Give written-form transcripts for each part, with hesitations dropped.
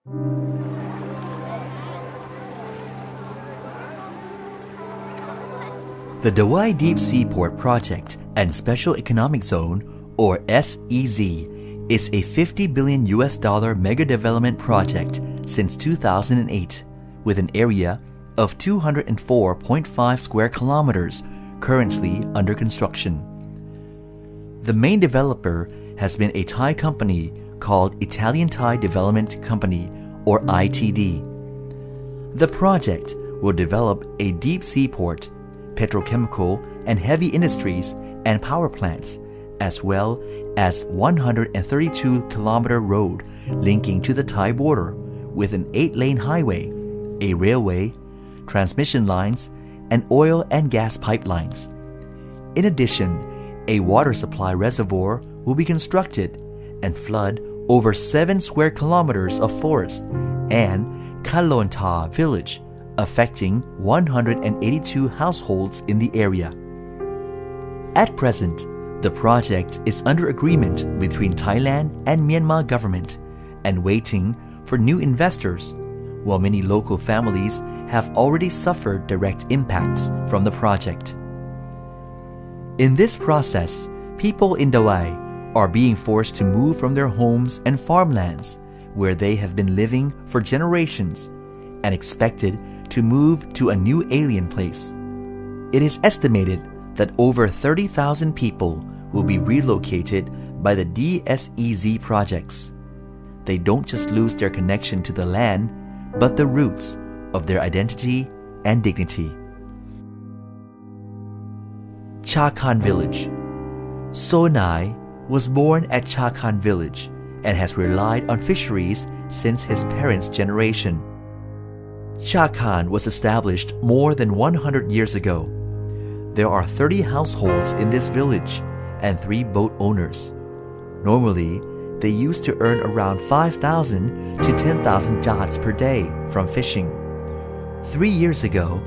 The Dawei Deep Sea Port Project and Special Economic Zone, or SEZ, is a $50 billion mega development project since 2008, with an area of 204.5 square kilometers currently under construction. The main developer has been a Thai company called Italian-Thai Development Company, or ITD. The project will develop a deep sea port, petrochemical and heavy industries and power plants, as well as 132-kilometer road linking to the Thai border with an 8-lane highway, a railway, transmission lines, and oil and gas pipelines. In addition, a water supply reservoir will be constructed and flood over 7 square kilometers of forest and Kalonta village, affecting 182 households in the area. At present, the project is under agreement between Thailand and Myanmar government and waiting for new investors, while many local families have already suffered direct impacts from the project. In this process, people in Dawei are being forced to move from their homes and farmlands where they have been living for generations and expected to move to a new alien place. It is estimated that over 30,000 people will be relocated by the DSEZ projects. They don't just lose their connection to the land, but the roots of their identity and dignity. Chakan Village. Sonai was born at Chakan Village and has relied on fisheries since his parents' generation. Chakan was established more than 100 years ago. There are 30 households in this village and 3 boat owners. Normally, they used to earn around 5,000 to 10,000 jats per day from fishing. 3 years ago,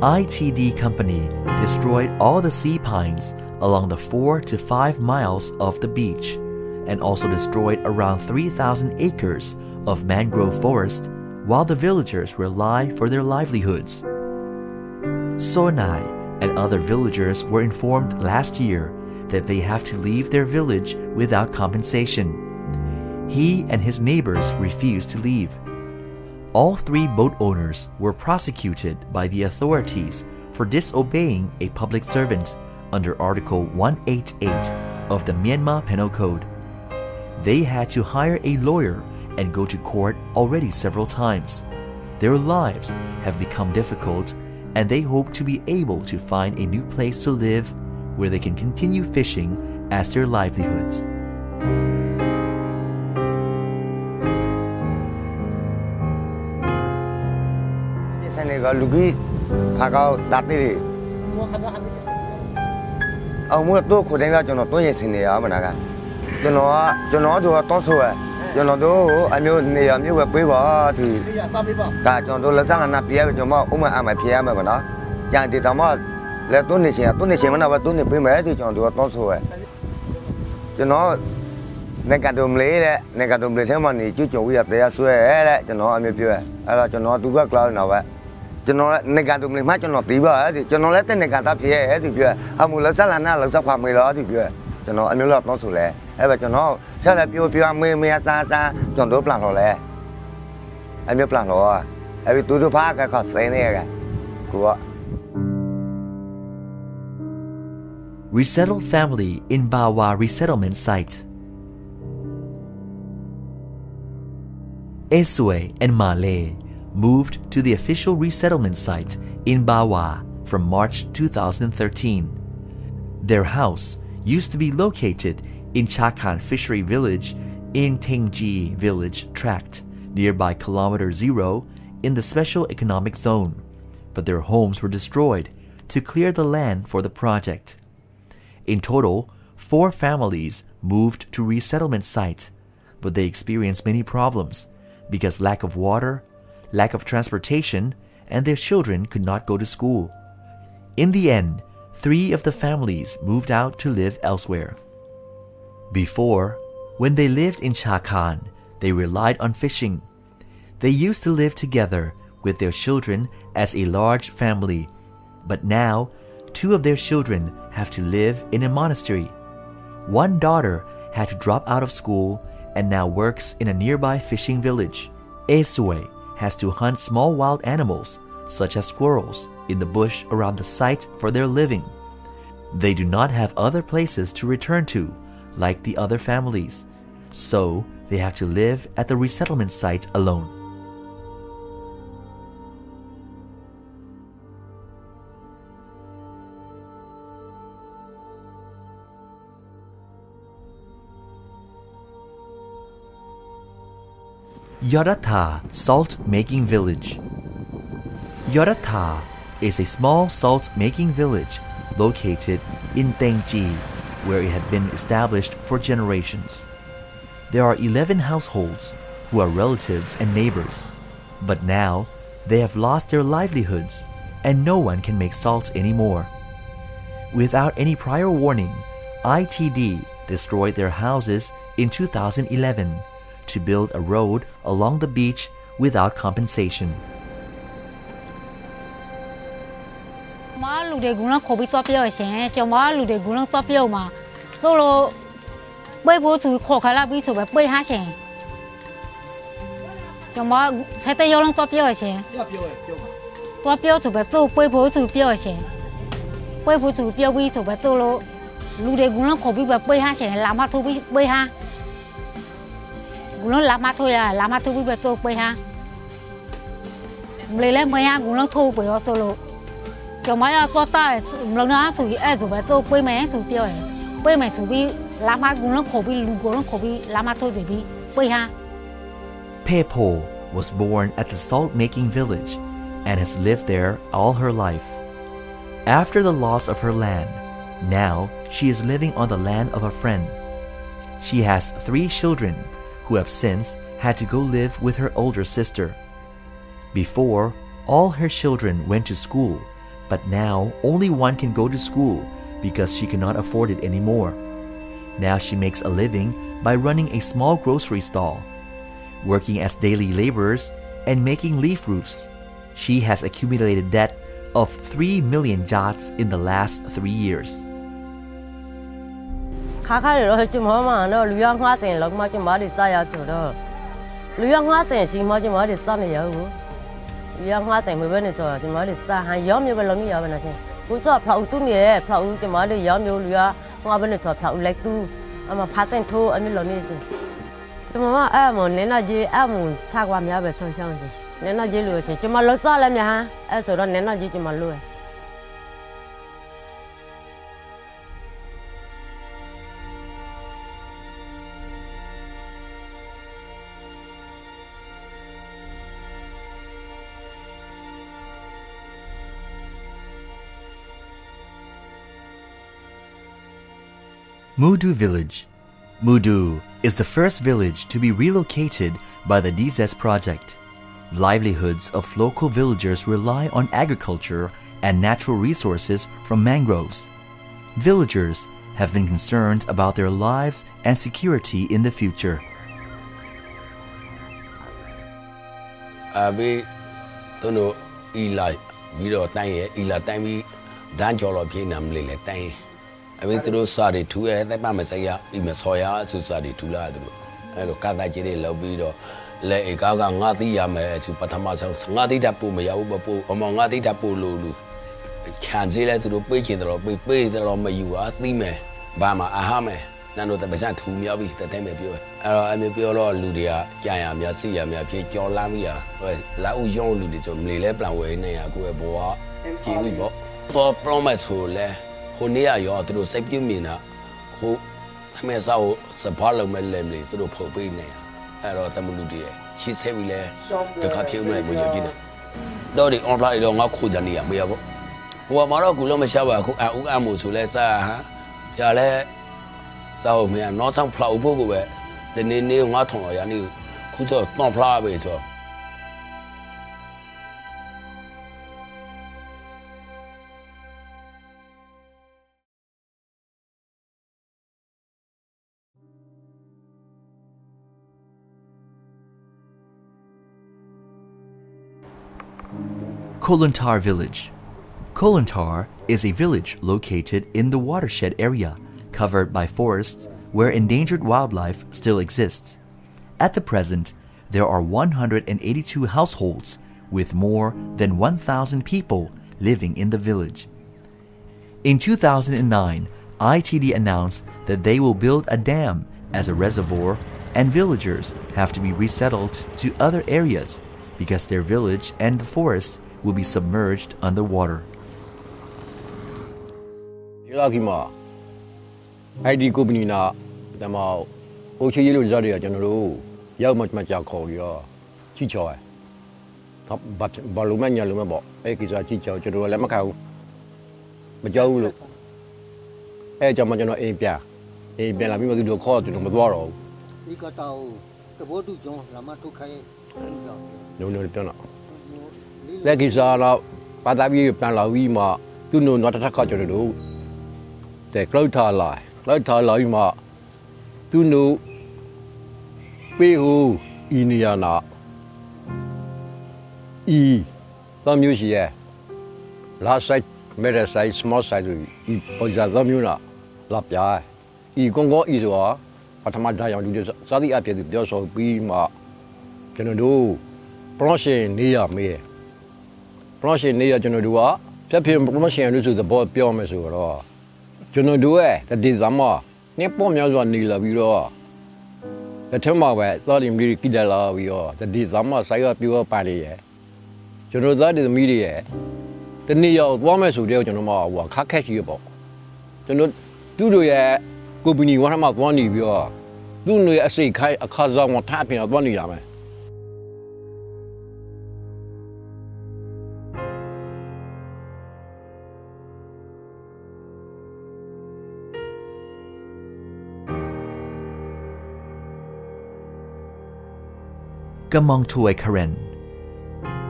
ITD company destroyed all the sea pines along the 4 to 5 miles of the beach and also destroyed around 3,000 acres of mangrove forest while the villagers rely for their livelihoods. Sonai and other villagers were informed last year that they have to leave their village without compensation. He and his neighbors refused to leave. All 3 boat owners were prosecuted by the authorities for disobeying a public servant under Article 188 of the Myanmar Penal Code. They had to hire a lawyer and go to court already several times. Their lives have become difficult and they hope to be able to find a new place to live where they can continue fishing as their livelihoods. Resettled family in Bawa resettlement site. Esue and Malay moved to the official resettlement site in Bawa from March 2013. Their house used to be located in Chakan Fishery Village in Tengji Village Tract, nearby Kilometer 0 in the Special Economic Zone, but their homes were destroyed to clear the land for the project. In total, 4 families moved to resettlement site, but they experienced many problems because lack of water, lack of transportation, and their children could not go to school. In the end, 3 of the families moved out to live elsewhere. Before, when they lived in Chakan, they relied on fishing. They used to live together with their children as a large family, but now 2 of their children have to live in a monastery. One daughter had to drop out of school and now works in a nearby fishing village. Esue has to hunt small wild animals, such as squirrels, in the bush around the site for their living. They do not have other places to return to, like the other families, so they have to live at the resettlement site alone. Yoratha Salt-Making Village. Yoratha is a small salt-making village located in Tengji, where it had been established for generations. There are 11 households who are relatives and neighbors, but now they have lost their livelihoods and no one can make salt anymore. Without any prior warning, ITD destroyed their houses in 2011 to build a road along the beach without compensation. Pepo was born at the salt-making village and has lived there all her life. After the loss of her land, now she is living on the land of a friend. She has 3 children who have since had to go live with her older sister. Before, all her children went to school, but now only one can go to school because she cannot afford it anymore. Now she makes a living by running a small grocery stall, working as daily laborers and making leaf roofs. She has accumulated debt of 3 million jats in the last 3 years. Mudu Village. Mudu is the first village to be relocated by the DZES project. Livelihoods of local villagers rely on agriculture and natural resources from mangroves. Villagers have been concerned about their lives and security in the future. I mean, through Sadi too, the Mamasaya, Imasoya, Susadi Tula, and Kataji Lobido, Le Gaga Ngati Yame to Patamasa, Ngati Tapu, Mayaubapu, among Ngati Tapu Lulu. Canzilla to the Piki, the Pay the Roma, you are Thime, Bama, Ahame, none of the Basan to Miabi, the Temepio. I may be all Ludia, Jayam, Yasia, Mia, Your Lamia, La Ujon Ludito, Milepla, Nea, Gueboa, Kiwibo, for promise who le. Who near you through safety mina, who has our Parliament lamely through Popine, Arotamudia. She's heavily the Kakim with your dinner. Though the online don't have Kudania, we have Maraculoma shower, who are Uamu to Lessa, Yale, so me and not some plow book the new Maton or Yanu, who's not plow away. Kolantar Village. Kolantar is a village located in the watershed area, covered by forests where endangered wildlife still exists. At the present, there are 182 households with more than 1,000 people living in the village. In 2009, ITD announced that they will build a dam as a reservoir, and villagers have to be resettled to other areas because their village and the forest will be submerged underwater. ID company na dama oche yelo zari ya janoro yau macam kau ya cicau balu mana lu mana kisah cicau janoro lama kau berjauh lu jangan jangan impia lagi mesti dua kau tu nombor dua orang. Ika tahu terbodoh jom lama tu kaya. No itu nak. Lagi kisah la pada bi plan lawi ma tu no nak tak kau janoro.แต่เราทาลายมาตุนูเปีหูอินเดียนาตอนမျိုးရှိရဲ့ large size middle size small size ပေါ်ကြသမျိုးလားလာပြာကောင်းဆိုတာပထမဓာတ်ရောင်လူတွေစားသည့်အဖြစ်ပြောဆိုပြီးမှကျွန်တော်တို့ production နေရမေး production နေရကျွန်တော်တို့ကဖြတ်ဖြင့် production လို့ဆိုသဘောပြောမယ်ဆိုတော့ကျွန်တော်တို့ရဲ့တည်သမနှစ်ပေါ်များစွာနေလာပြီးတော့တစ်ထက်မှာပဲသောတိမီကိတလာပြီးတော့တည်သမဆိုင်ရပြောပါလေရဲ့ကျွန်တော်သားသမီးတွေရဲ့တနေ့ရောက်သွားမယ်ဆိုတော့ကျွန်တော်ဟိုခက်ခက်ရှိရပေါ့ကျွန်တော်သူ့တို့ရဲ့ကုမ္ပဏီဝါထမသွားနေပြီးတော့သူ့တွေအစိတ်ခိုင်းအခါစားမထားပြင်တော့သွားနေရမယ်Kamong Toy Karen.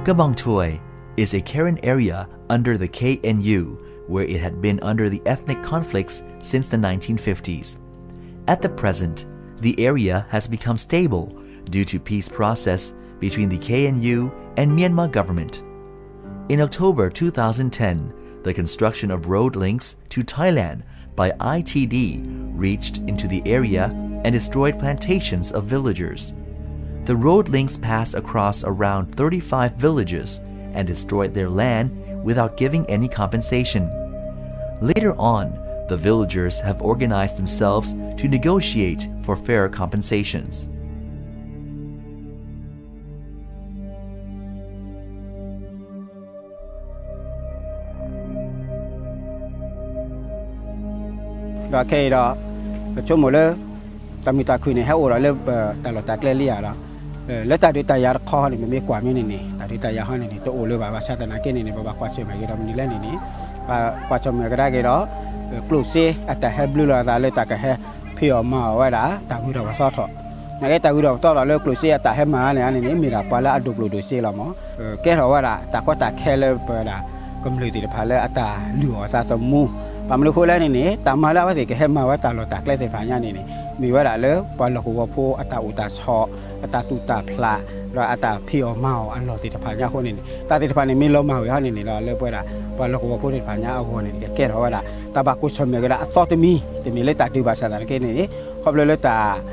Kamong Toy is a Karen area under the KNU where it had been under the ethnic conflicts since the 1950s. At the present, the area has become stable due to peace process between the KNU and Myanmar government. In October 2010, the construction of road links to Thailand by ITD reached into the area and destroyed plantations of villagers. The road links passed across around 35 villages and destroyed their land without giving any compensation. Later on, the villagers have organized themselves to negotiate for fair compensations. Okay, cuma le, kami tak kini orang le, kalau tak kelihatan lah. Letak di tayar kau ni memang kuat ni ni. Tadi tayar han ni tu oleh bawa saya nak ni bawa kuat cuma kita menilai ni. Kuat cuma kita kira klusi atau heblu lah le tak ke pio mau ada tak guna bahasa tu. Nak kita guna tu le klusi atau heb mau ni mira pala adu produksi lama. Kita ada tak kuat tak kele pada kembali di depan le atau luar satu mu. Pamlu kuala ni tak malah wasi ke heb mau atau lo tak kelihatan banyak ni. Miwa le pala kuapo atau utas hok atau tuta pla, atau pio mau alo di depannya aku ni. Tadi depan ni milo mau ya ni lah le pada pala kuapo di depannya aku ni. Kira awak dah tabaku semua kira atau demi le tak di bahasa lagi ni. Kau le tak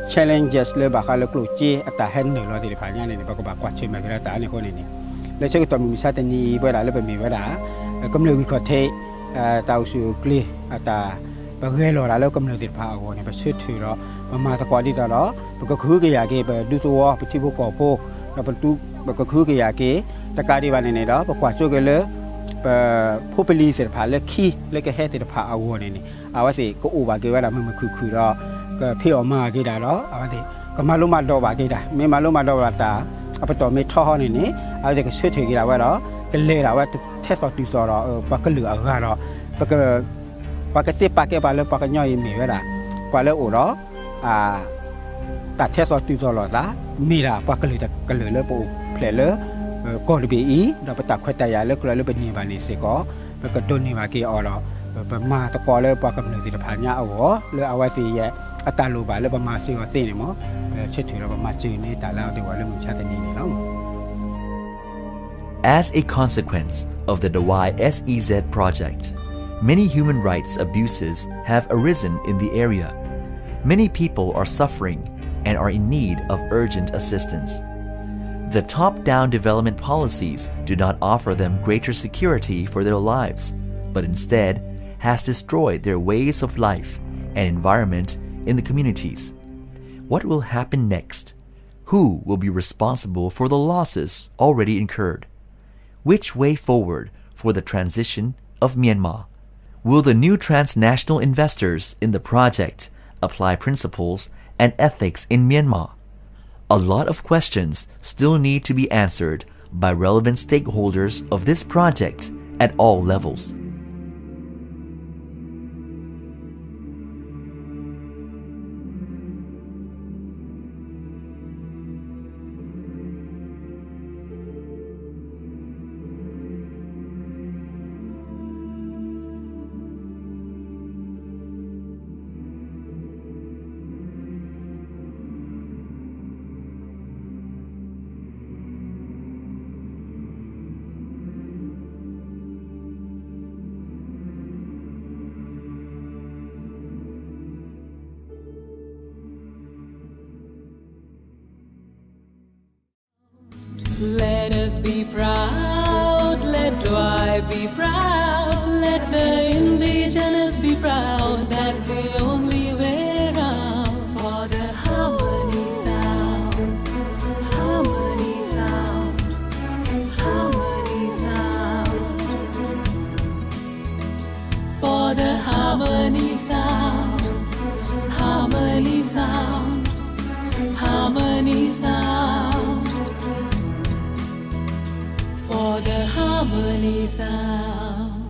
challenges le bakal le kluci atau handle lo di depannya ni. Baku baku semua kira tak ni aku ni. Le saya kita misalnya ni pada le pemimpin pada kemudian wikote tahu sukli atau bagaimana lalu kemudian di depan aku ni bersuatu lo. Mama tak kuat di dalam, berkeruh ke ya ke berdutua bercipu popo, berkeruh ke ya ke, tak ada mana ni dah, berkuat juga le, berpopuli serba le ki, le ke head serba awal ni. Awak si ko ubah ke wala memang kuku dah, ke pioma ke dah lah, awak si ke malumat dah bagi dah, memang malumat dah rata, apa tu metah ni, awak si ke suatu ke dah wala, ke le dah awak tu test waktu sora, pakai lu agak dah, pakai tip pakai bala pakai nyai mi wala, bala orangตัดเทสต์ติดตลอดละมีละว่าก็เลยเลยปูเพลเลยก็เลยไปเราไปตัดควายตายเลยก็เลยเป็นนิบานิสิก็แล้วก็โดนนิบากีออเรามาตะกอเลยว่ากำเนิดสิทธิพันธ์เนี่ยเอาหัวเลยเอาไว้ตีแย่อัตราลูบาเลยประมาณ10 ตีนี่มั้งเชื่อถือเราประมาณจีนี่แต่แล้วเดี๋ยวว่าเรื่องชาตินี้นี่เนาะ As a consequence of the Dawei SEZ project, many human rights abuses have arisen in the area. Many people are suffering and are in need of urgent assistance. The top-down development policies do not offer them greater security for their lives, but instead has destroyed their ways of life and environment in the communities. What will happen next? Who will be responsible for the losses already incurred? Which way forward for the transition of Myanmar? Will the new transnational investors in the project apply principles and ethics in Myanmar? A lot of questions still need to be answered by relevant stakeholders of this project at all levels. Let us be proud, let Dawei be proud, let the indigenous be proud, that's the only way round. For the harmony sound, harmony sound, harmony sound. For the harmony sound, harmony sound, harmony sound. For the harmony sound.